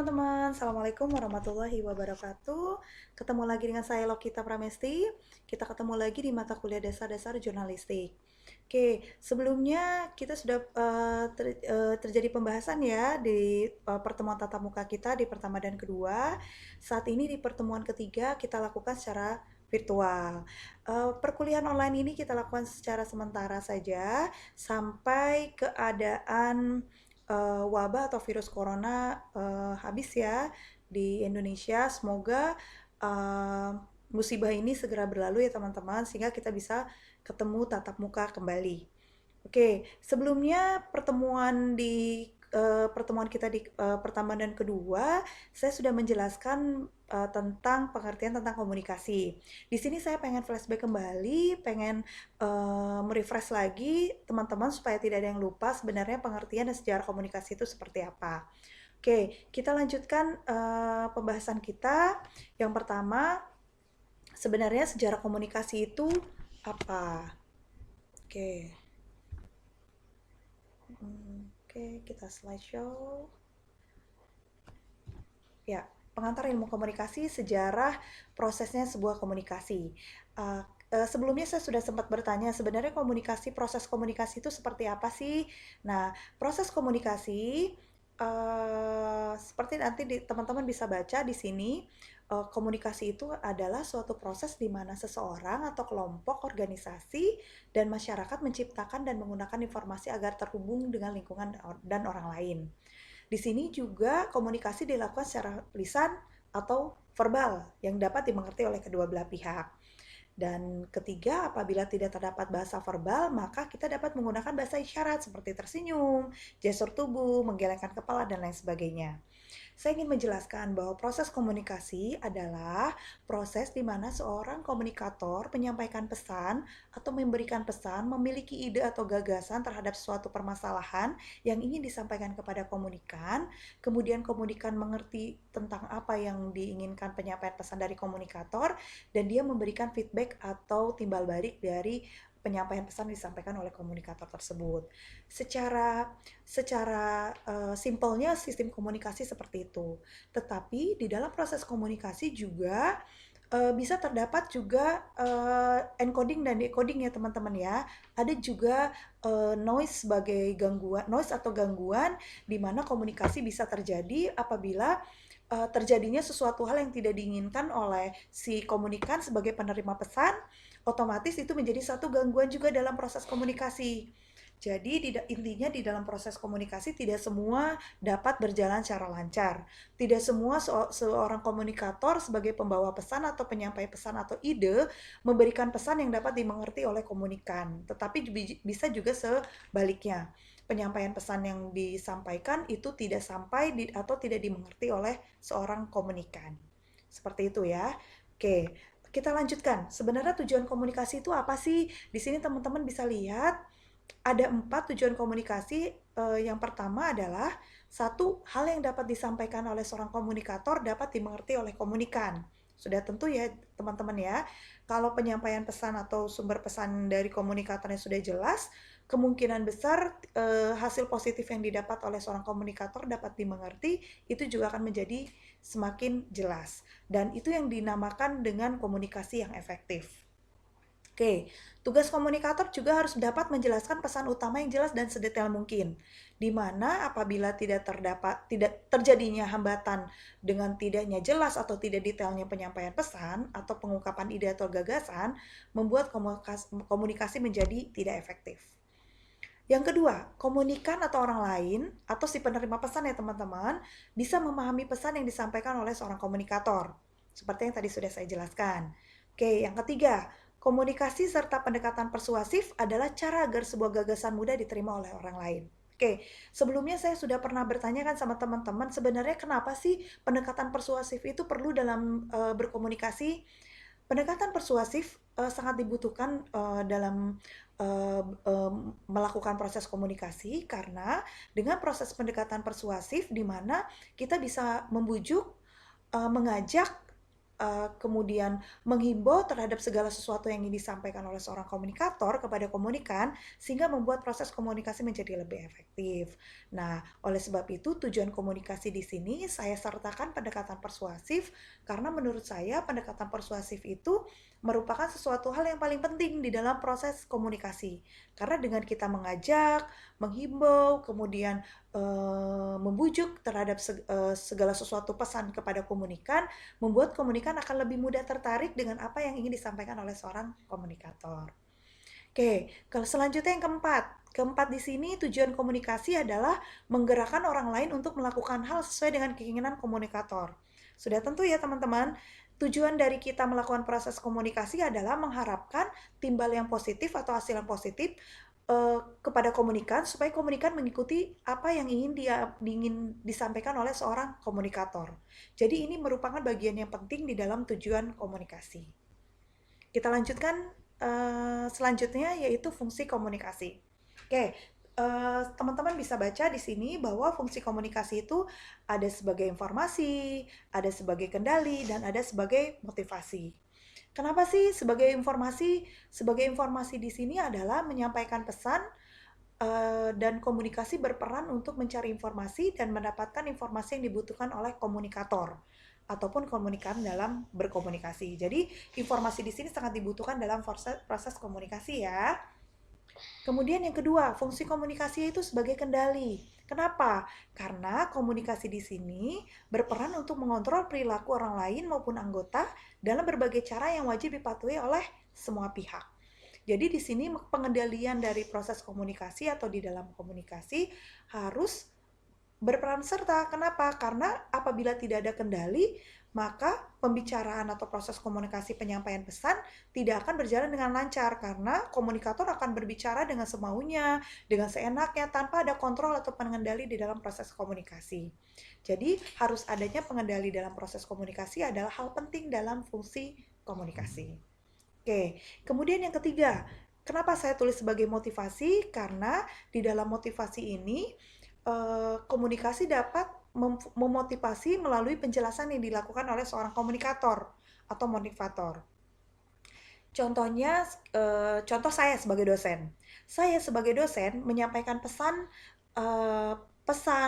teman-teman, Assalamualaikum warahmatullahi wabarakatuh. Ketemu lagi dengan saya Lokita Pramesti. Kita ketemu lagi di mata kuliah dasar-dasar jurnalistik. Oke, sebelumnya kita sudah terjadi pembahasan ya di pertemuan tatap muka kita di pertama dan kedua. Saat ini di pertemuan ketiga kita lakukan secara virtual. Perkuliahan online ini kita lakukan secara sementara saja sampai keadaan wabah atau virus corona habis ya di Indonesia. Semoga musibah ini segera berlalu ya teman-teman, sehingga kita bisa ketemu tatap muka kembali. Oke, sebelumnya pertemuan kita di pertama dan kedua, saya sudah menjelaskan tentang pengertian tentang komunikasi. Di sini saya pengen flashback kembali, pengen merefresh lagi teman-teman supaya tidak ada yang lupa sebenarnya pengertian dan sejarah komunikasi itu seperti apa. Oke, kita lanjutkan pembahasan kita. Yang pertama, sebenarnya sejarah komunikasi itu apa? Oke. Oke, kita slideshow. Ya, pengantar ilmu komunikasi, sejarah prosesnya sebuah komunikasi. Sebelumnya saya sudah sempat bertanya, sebenarnya proses komunikasi itu seperti apa sih? Nah, proses komunikasi, seperti nanti teman-teman bisa baca di sini, komunikasi itu adalah suatu proses di mana seseorang atau kelompok, organisasi, dan masyarakat menciptakan dan menggunakan informasi agar terhubung dengan lingkungan dan orang lain. Di sini juga komunikasi dilakukan secara lisan atau verbal yang dapat dimengerti oleh kedua belah pihak. Dan ketiga, apabila tidak terdapat bahasa verbal, maka kita dapat menggunakan bahasa isyarat seperti tersenyum, gestur tubuh, menggelengkan kepala, dan lain sebagainya. Saya ingin menjelaskan bahwa proses komunikasi adalah proses di mana seorang komunikator menyampaikan pesan atau memberikan pesan, memiliki ide atau gagasan terhadap suatu permasalahan yang ingin disampaikan kepada komunikan, kemudian komunikan mengerti tentang apa yang diinginkan penyampaian pesan dari komunikator, dan dia memberikan feedback atau timbal balik dari penyampaian pesan disampaikan oleh komunikator tersebut. Secara simpelnya sistem komunikasi seperti itu. Tetapi di dalam proses komunikasi juga bisa terdapat juga encoding dan decoding ya teman-teman ya. Ada juga noise sebagai gangguan, noise atau gangguan di mana komunikasi bisa terjadi apabila terjadinya sesuatu hal yang tidak diinginkan oleh si komunikan sebagai penerima pesan, otomatis itu menjadi satu gangguan juga dalam proses komunikasi. Jadi intinya di dalam proses komunikasi tidak semua dapat berjalan secara lancar. Tidak semua seorang komunikator sebagai pembawa pesan atau penyampai pesan atau ide memberikan pesan yang dapat dimengerti oleh komunikan. Tetapi bisa juga sebaliknya. Penyampaian pesan yang disampaikan itu tidak sampai atau tidak dimengerti oleh seorang komunikan. Seperti itu ya. Oke, kita lanjutkan. Sebenarnya tujuan komunikasi itu apa sih? Di sini teman-teman bisa lihat ada 4 tujuan komunikasi. Yang pertama adalah satu, hal yang dapat disampaikan oleh seorang komunikator dapat dimengerti oleh komunikan. Sudah tentu ya teman-teman ya, kalau penyampaian pesan atau sumber pesan dari komunikatornya sudah jelas, kemungkinan besar hasil positif yang didapat oleh seorang komunikator dapat dimengerti, itu juga akan menjadi semakin jelas. Dan itu yang dinamakan dengan komunikasi yang efektif. Oke, tugas komunikator juga harus dapat menjelaskan pesan utama yang jelas dan sedetail mungkin. Di mana apabila tidak terjadinya hambatan dengan tidaknya jelas atau tidak detailnya penyampaian pesan atau pengungkapan ide atau gagasan, membuat komunikasi menjadi tidak efektif. Yang kedua, komunikan atau orang lain atau si penerima pesan ya teman-teman bisa memahami pesan yang disampaikan oleh seorang komunikator. Seperti yang tadi sudah saya jelaskan. Oke, yang ketiga, komunikasi serta pendekatan persuasif adalah cara agar sebuah gagasan mudah diterima oleh orang lain. Oke, sebelumnya saya sudah pernah bertanya kan sama teman-teman, sebenarnya kenapa sih pendekatan persuasif itu perlu dalam berkomunikasi? Pendekatan persuasif sangat dibutuhkan dalam melakukan proses komunikasi karena dengan proses pendekatan persuasif di mana kita bisa membujuk, mengajak kemudian menghimbau terhadap segala sesuatu yang ingin disampaikan oleh seorang komunikator kepada komunikan, sehingga membuat proses komunikasi menjadi lebih efektif. Nah, oleh sebab itu tujuan komunikasi di sini saya sertakan pendekatan persuasif, karena menurut saya pendekatan persuasif itu merupakan sesuatu hal yang paling penting di dalam proses komunikasi. Karena dengan kita mengajak, menghimbau, kemudian membujuk terhadap segala sesuatu pesan kepada komunikan, membuat komunikan akan lebih mudah tertarik dengan apa yang ingin disampaikan oleh seorang komunikator. Oke, kalau selanjutnya yang keempat. Keempat di sini tujuan komunikasi adalah menggerakkan orang lain untuk melakukan hal sesuai dengan keinginan komunikator. Sudah tentu ya teman-teman, tujuan dari kita melakukan proses komunikasi adalah mengharapkan timbal yang positif atau hasil yang positif kepada komunikan, supaya komunikan mengikuti apa yang ingin disampaikan oleh seorang komunikator. Jadi ini merupakan bagian yang penting di dalam tujuan komunikasi. Kita lanjutkan selanjutnya, yaitu fungsi komunikasi. Oke, teman-teman bisa baca di sini bahwa fungsi komunikasi itu ada sebagai informasi, ada sebagai kendali, dan ada sebagai motivasi. Kenapa sih sebagai informasi? Sebagai informasi di sini adalah menyampaikan pesan, dan komunikasi berperan untuk mencari informasi dan mendapatkan informasi yang dibutuhkan oleh komunikator ataupun komunikan dalam berkomunikasi. Jadi informasi di sini sangat dibutuhkan dalam proses komunikasi ya. Kemudian yang kedua, fungsi komunikasi itu sebagai kendali. Kenapa? Karena komunikasi di sini berperan untuk mengontrol perilaku orang lain maupun anggota dalam berbagai cara yang wajib dipatuhi oleh semua pihak. Jadi di sini pengendalian dari proses komunikasi atau di dalam komunikasi harus berperan serta. Kenapa? Karena apabila tidak ada kendali, maka pembicaraan atau proses komunikasi penyampaian pesan tidak akan berjalan dengan lancar, karena komunikator akan berbicara dengan semaunya, dengan seenaknya, tanpa ada kontrol atau pengendali di dalam proses komunikasi. Jadi harus adanya pengendali dalam proses komunikasi adalah hal penting dalam fungsi komunikasi. Oke, kemudian yang ketiga, kenapa saya tulis sebagai motivasi? Karena di dalam motivasi ini komunikasi dapat memotivasi melalui penjelasan yang dilakukan oleh seorang komunikator atau motivator. Contohnya, contoh saya sebagai dosen. Saya sebagai dosen menyampaikan pesan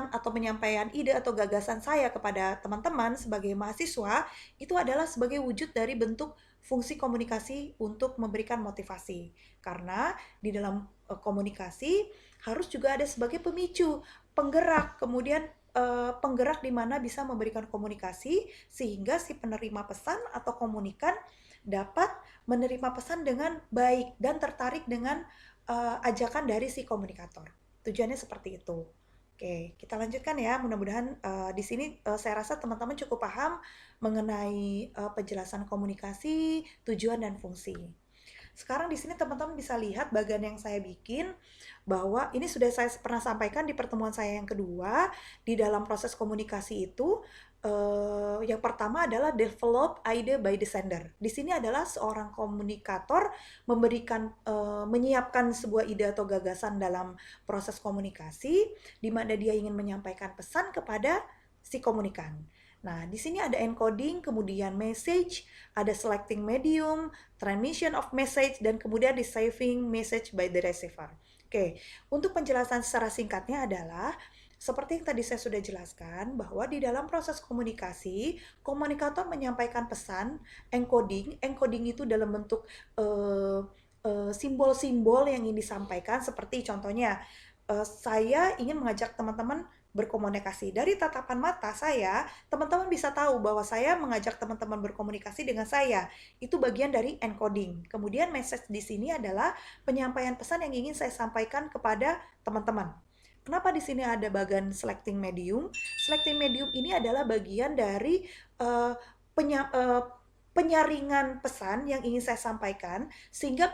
atau penyampaian ide atau gagasan saya kepada teman-teman sebagai mahasiswa, itu adalah sebagai wujud dari bentuk fungsi komunikasi untuk memberikan motivasi. Karena di dalam komunikasi harus juga ada sebagai pemicu, penggerak, kemudian penggerak di mana bisa memberikan komunikasi sehingga si penerima pesan atau komunikan dapat menerima pesan dengan baik dan tertarik dengan ajakan dari si komunikator. Tujuannya seperti itu. Oke, kita lanjutkan ya. Mudah-mudahan di sini saya rasa teman-teman cukup paham mengenai penjelasan komunikasi, tujuan dan fungsi. Sekarang di sini teman-teman bisa lihat bagian yang saya bikin, bahwa ini sudah saya pernah sampaikan di pertemuan saya yang kedua. Di dalam proses komunikasi itu, yang pertama adalah develop idea by the sender. Di sini adalah seorang komunikator menyiapkan sebuah ide atau gagasan dalam proses komunikasi, di mana dia ingin menyampaikan pesan kepada si komunikan. Nah, di sini ada encoding, kemudian message, ada selecting medium, transmission of message, dan kemudian receiving message by the receiver. Oke, untuk penjelasan secara singkatnya adalah seperti yang tadi saya sudah jelaskan, bahwa di dalam proses komunikasi, komunikator menyampaikan pesan, encoding itu dalam bentuk simbol-simbol yang ingin disampaikan, seperti contohnya, saya ingin mengajak teman-teman berkomunikasi. Dari tatapan mata saya, teman-teman bisa tahu bahwa saya mengajak teman-teman berkomunikasi dengan saya. Itu bagian dari encoding. Kemudian message di sini adalah penyampaian pesan yang ingin saya sampaikan kepada teman-teman. Kenapa di sini ada bagian selecting medium? Selecting medium ini adalah bagian dari penyaringan pesan yang ingin saya sampaikan, sehingga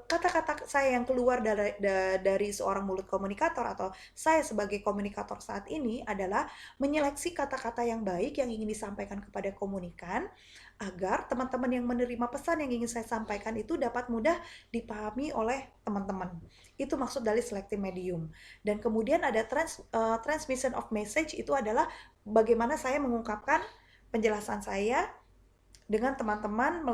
kata-kata saya yang keluar dari seorang mulut komunikator atau saya sebagai komunikator saat ini adalah menyeleksi kata-kata yang baik yang ingin disampaikan kepada komunikan, agar teman-teman yang menerima pesan yang ingin saya sampaikan itu dapat mudah dipahami oleh teman-teman. Itu maksud dari selecting medium. Dan kemudian ada transmission of message, itu adalah bagaimana saya mengungkapkan penjelasan saya dengan teman-teman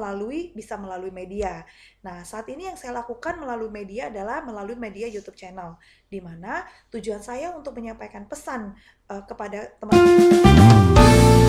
bisa melalui media. Nah, saat ini yang saya lakukan melalui media adalah melalui media YouTube channel, di mana tujuan saya untuk menyampaikan pesan kepada teman-teman